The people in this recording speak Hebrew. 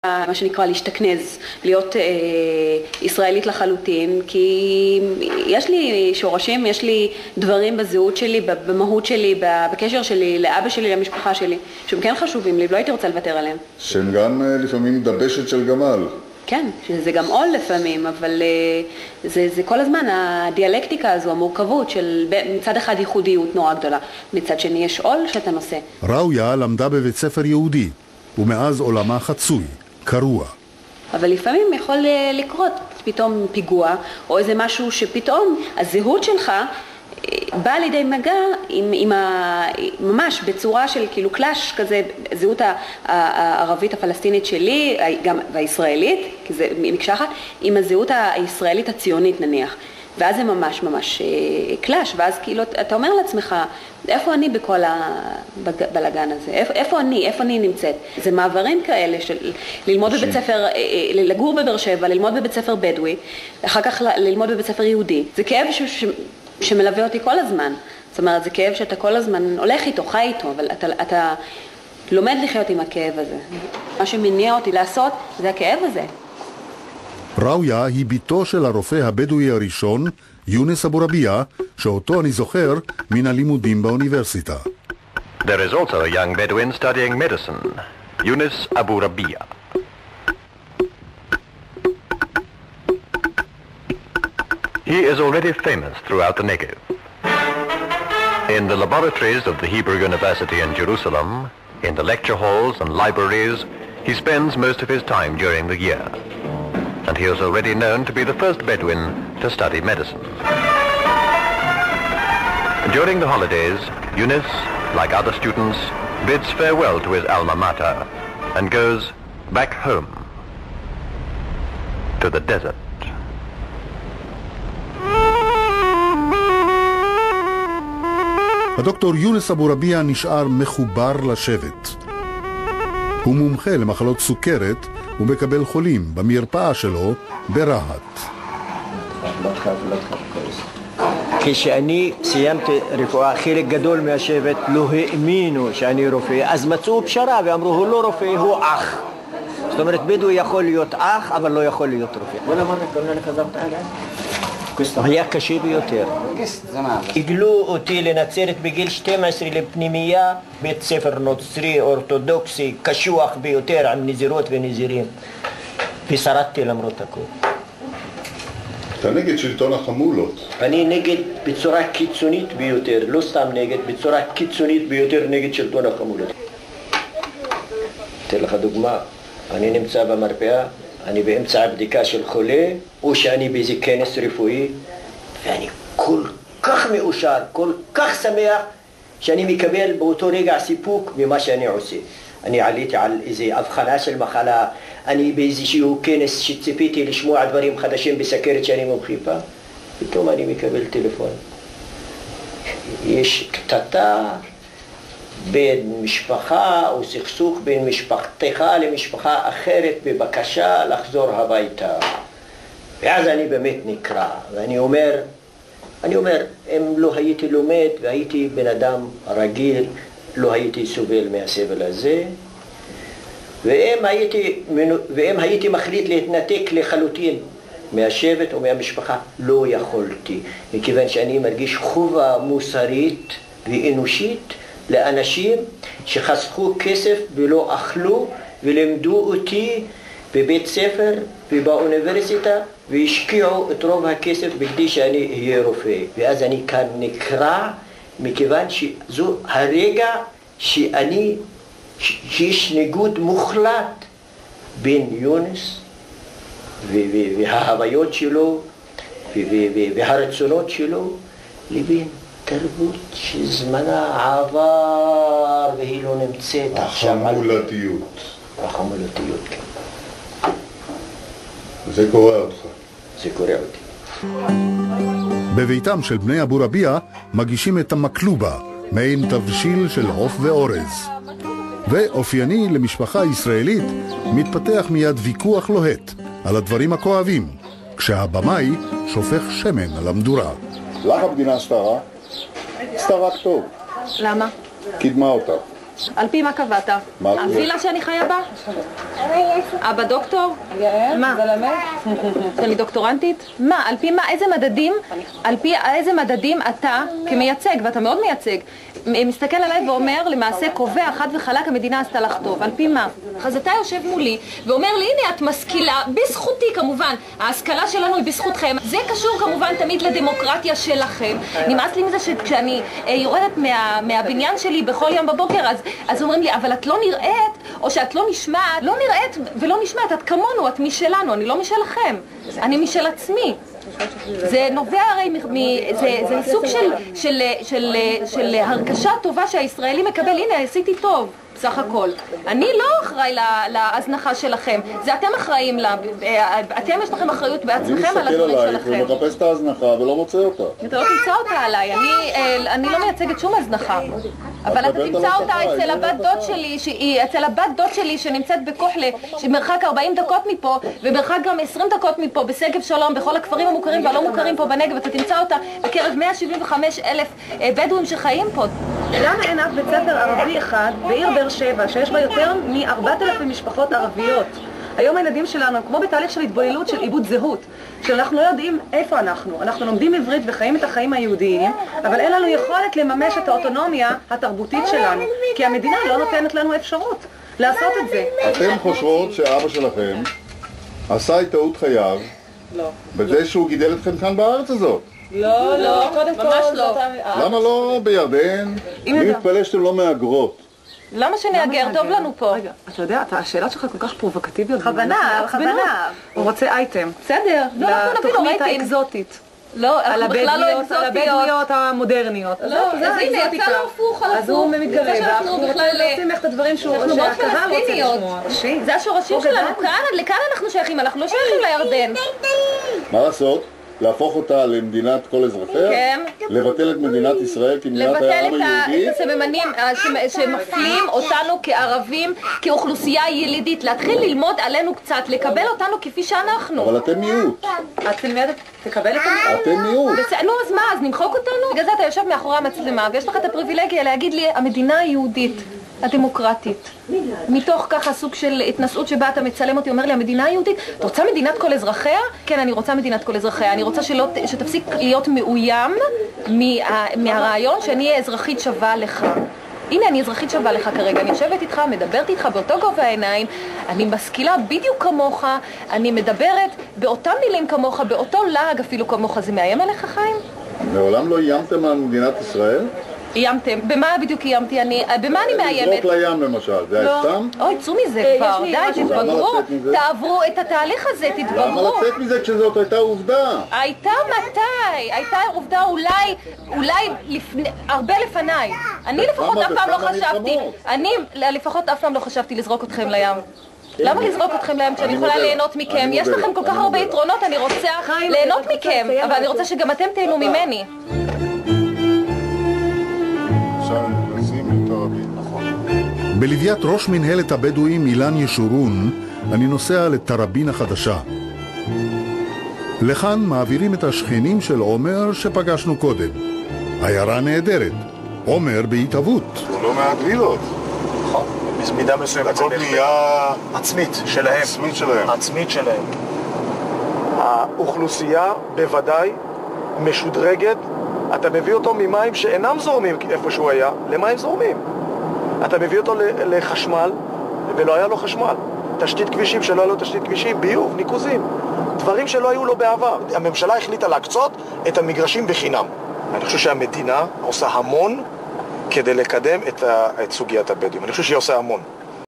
מה שנקרא להשתכנז, להיות ישראלית לחלוטין, כי יש לי שורשים, יש לי דברים בזהות שלי, במהות שלי, בקשר שלי, לאבא שלי, למשפחה שלי, שהם כן חשובים לי, ולא הייתי רוצה לוותר עליהם. שהם גם לפעמים דבשת של גמל. כן, שזה גם עול לפעמים, אבל זה כל הזמן הדיאלקטיקה הזו, המורכבות של מצד אחד ייחודיות נורא גדולה, מצד שני יש עול שאתה נושא. ראויה למדה בבית ספר יהודי, ומאז עולמה חצוי, קרוע. אבל לפעמים יכול לקרות פתאום פיגוע, או איזה משהו שפתאום הזהות שלך באה לידי מגע ממש בצורה של כאילו קלאש כזה, זהות הערבית הפלסטינית שלי, גם והישראלית, כי זה מקשה אחת, עם הזהות הישראלית הציונית נניח. ואז זה ממש ממש קלאש, ואז כאילו אתה אומר לעצמך, איפה אני בכל הבלגן הזה? איפה אני נמצאת? זה מעברים כאלה של ללמוד בבית ספר, לגור בבאר שבע, ללמוד בבית ספר בדואי, אחר כך ללמוד בבית ספר יהודי. זה כאב שמלווה אותי כל הזמן. זאת אומרת, זה כאב שאתה כל הזמן הולך איתו, חי איתו, אבל אתה לומד לחיות עם הכאב הזה. מה שמניע אותי לעשות זה הכאב הזה. ראויה היא ביתו של הרופא הבדואי הראשון, יונס אבו רביע, שאותו אני זוכר מן הלימודים באוניברסיטה. There is also a young Bedouin studying medicine, Yunus Abu Rabia. He is already famous throughout the Negev. In the laboratories of the Hebrew University in Jerusalem, in the lecture halls and libraries, he spends most of his time during the year. And he is already known to be the first Bedouin to study medicine. During the holidays, Yunus, like other students, bids farewell to his alma mater and goes back home to the desert. הדוקטור יונס אבו רביע נשאר מחובר לשבט. הוא מומחה למחלות סוכרת ומקבל חולים במרפאה שלו ברהט. כשאני סיימתי רפואה, חלק גדול מהשבט לא האמינו שאני רופא, אז מצאו פשרה ואמרו, הוא לא רופא, הוא אח. זאת אומרת, בדואי יכול להיות אח, אבל לא יכול להיות רופא. היה קשה ביותר. הגלו אותי לנצרת בגיל 12 לפנימייה, בית ספר נוצרי, אורתודוקסי, קשוח ביותר, עם נזירות ונזירים. ושרדתי למרות הכל. אתה נגד שלטון החמולות. אני נגד בצורה קיצונית ביותר, לא סתם נגד, בצורה קיצונית ביותר נגד שלטון החמולות. אתן לך דוגמה, אני נמצא במרפאה, אני באמצע הבדיקה של חולה, או שאני באיזה כנס רפואי, ואני כל כך מאושר, כל כך שמח, שאני מקבל באותו רגע סיפוק ממה שאני עושה. אני עליתי על איזו הבחנה של מחלה, אני באיזשהו כנס שציפיתי לשמוע דברים חדשים בסכרת שאני מומחה בה, פתאום אני מקבל טלפון. יש קטטה בין משפחה או סכסוך בין משפחתך למשפחה אחרת בבקשה לחזור הביתה. ואז אני באמת נקרא, ואני אומר, אם לא הייתי לומד והייתי בן אדם רגיל, לא הייתי סובל מהסבל הזה, ואם הייתי מחליט להתנתק לחלוטין מהשבט או מהמשפחה, לא יכולתי, מכיוון שאני מרגיש חובה מוסרית ואנושית לאנשים שחסכו כסף ולא אכלו ולמדו אותי בבית ספר ובאוניברסיטה והשקיעו את רוב הכסף בכדי שאני אהיה רופא. ואז אני כאן נקרא מכיוון שזו הרגע שיש ניגוד מוחלט בין יונס וההוויות שלו והרצונות שלו לבין תרבות שזמנה עבר והיא לא נמצאת עכשיו. החמולתיות, כן. זה קורא אותך. זה קורא אותי. בביתם של בני אבו רביע מגישים את המקלובה, מעין תבשיל של עוף ואורז. ואופייני למשפחה ישראלית מתפתח מיד ויכוח לוהט על הדברים הכואבים, כשהבמאי שופך שמן על המדורה. לך המדינה עשתה רע? עשתה רק טוב. למה? קידמה אותה. על פי מה קבעת? מה? הווילה שאני חיה בה? אבא דוקטור? מה? שאני דוקטורנטית? מה? על פי מה? איזה מדדים? על פי איזה מדדים אתה כמייצג, ואתה מאוד מייצג, מסתכל עליי ואומר, למעשה קובע חד וחלק המדינה עשתה לך טוב. על פי מה? אז אתה יושב מולי ואומר לי, הנה את משכילה, בזכותי כמובן, ההשכלה שלנו היא בזכותכם. זה קשור כמובן תמיד לדמוקרטיה שלכם. נמאס לי מזה שכשאני יורדת מהבניין שלי בכל יום בבוקר, אז אומרים לי, אבל את לא נראית, או שאת לא נשמעת, לא נראית ולא נשמעת, את כמונו, את משלנו, אני לא משלכם, אני משל עצמי. זה נובע הרי, זה סוג של הרגשה טובה שהישראלי מקבל, הנה עשיתי טוב. בסך הכל. אני לא אחראי להזנחה שלכם, זה אתם אחראים לה, אתם יש לכם אחריות בעצמכם על הדברים שלכם. אני מסתכל עלייך ומחפש את ההזנחה ולא מוצא אותה. אתה לא תמצא אותה עליי, אני לא מייצגת שום הזנחה. אבל אתה תמצא אותה אצל הבת דוד שלי שהיא בכוחלה, שמרחק 40 דקות מפה, ומרחק גם 20 דקות מפה, בשגב שלום, בכל הכפרים המוכרים והלא מוכרים פה בנגב, אתה תמצא אותה בקרב 175,000 בדואים שחיים פה. למה אין אף בית ספר ערבי אחד בעיר באר שבע, שיש בה יותר מ-4,000 משפחות ערביות? היום הילדים שלנו, כמו בתהליך של התבוללות, של איבוד זהות, שאנחנו לא יודעים איפה אנחנו לומדים עברית וחיים את החיים היהודיים, אבל אין לנו יכולת לממש את האוטונומיה התרבותית שלנו, כי המדינה לא נותנת לנו אפשרות לעשות את זה. אתם חושבות שאבא שלכם עשה את טעות חייו בזה שהוא גידל אתכם כאן בארץ הזאת? לא, קודם כל ממש לא. למה לא בירדן? מי מתפלא שאתם לא מהגרות? למה שנאגר? טוב לנו פה. רגע, אתה יודע, השאלות שלך כל כך פרובוקטיביות. בכוונה. הוא רוצה אייטם. בסדר. לתוכנית האקזוטית. לא, על בכלל לא אקזוטיות. על הבדואיות המודרניות. לא, אז הנה, יצא לו הפוך על הפוך. אז הוא מתגרה, ואנחנו רוצים איך את הדברים שהקהל רוצה לשמוע. זה השורשים שלנו, לכאן אנחנו שייכים, אנחנו לא שייכים לירדן. מה לעשות? להפוך אותה למדינת כל אזרחיה? כן. לבטל את מדינת ישראל כמדינת העם היהודי? לבטל את הסממנים שמפלים אותנו כערבים, כאוכלוסייה ילידית, להתחיל ללמוד עלינו קצת, לקבל אותנו כפי שאנחנו. אבל אתם מיעוט. את תלמדת, תקבל את המיעוט? אתם מיעוט. נו, אז מה, אז נמחוק אותנו? בגלל זה אתה יושב מאחורי המצלמה, ויש לך את הפריבילגיה להגיד לי, המדינה היהודית, הדמוקרטית. מתוך ככה סוג של התנסות שבה אתה מצלם אותי, אומר לי, המדינה היהודית, אתה רוצה מדינת כל אזרחיה? כן, אני רוצה מדינת כל אזרחיה. אני רוצה שתפסיק להיות מאוים מהרעיון שאני אהיה אזרחית שווה לך. הנה, אני אזרחית שווה לך כרגע, אני יושבת איתך, מדברת איתך באותו גובה העיניים, אני משכילה בדיוק כמוך, אני מדברת באותם מילים כמוך, באותו לעג אפילו כמוך. זה מאיים עליך, חיים? מעולם לא איימתם על מדינת ישראל? איימתם. במה בדיוק איימתי? במה אני מאיימת? לזרוק לים למשל, זה היה סתם? אוי, צאו מזה כבר, די, תתבגרו, תעברו את התהליך הזה, תתבגרו. למה לצאת מזה כשזאת הייתה עובדה? הייתה מתי? הייתה עובדה אולי הרבה לפניי. אני לפחות אף פעם לא חשבתי לזרוק אתכם לים. למה לזרוק אתכם לים כשאני יכולה ליהנות מכם? יש לכם כל כך הרבה יתרונות, אני רוצה ליהנות מכם, אבל אני רוצה שגם אתם תהנו ממני. בלוויית ראש מנהלת הבדואים אילן ישורון אני נוסע לתראבין החדשה. לכאן מעבירים את השכנים של עומר שפגשנו קודם. עיירה נהדרת, עומר בהתהוות. לא מעט וילות. נכון, במידה מסוימת הכל בנייה עצמית שלהם. עצמית שלהם. האוכלוסייה בוודאי משודרגת. אתה מביא אותו ממים שאינם זורמים איפה שהוא היה, למים זורמים. אתה מביא אותו לחשמל, ולא היה לו חשמל. תשתית כבישים שלא היה לו תשתית כבישים, ביוב, ניקוזים. דברים שלא היו לו בעבר. הממשלה החליטה להקצות את המגרשים בחינם. אני חושב שהמדינה עושה המון כדי לקדם את סוגיית הבדואים. אני חושב שהיא עושה המון.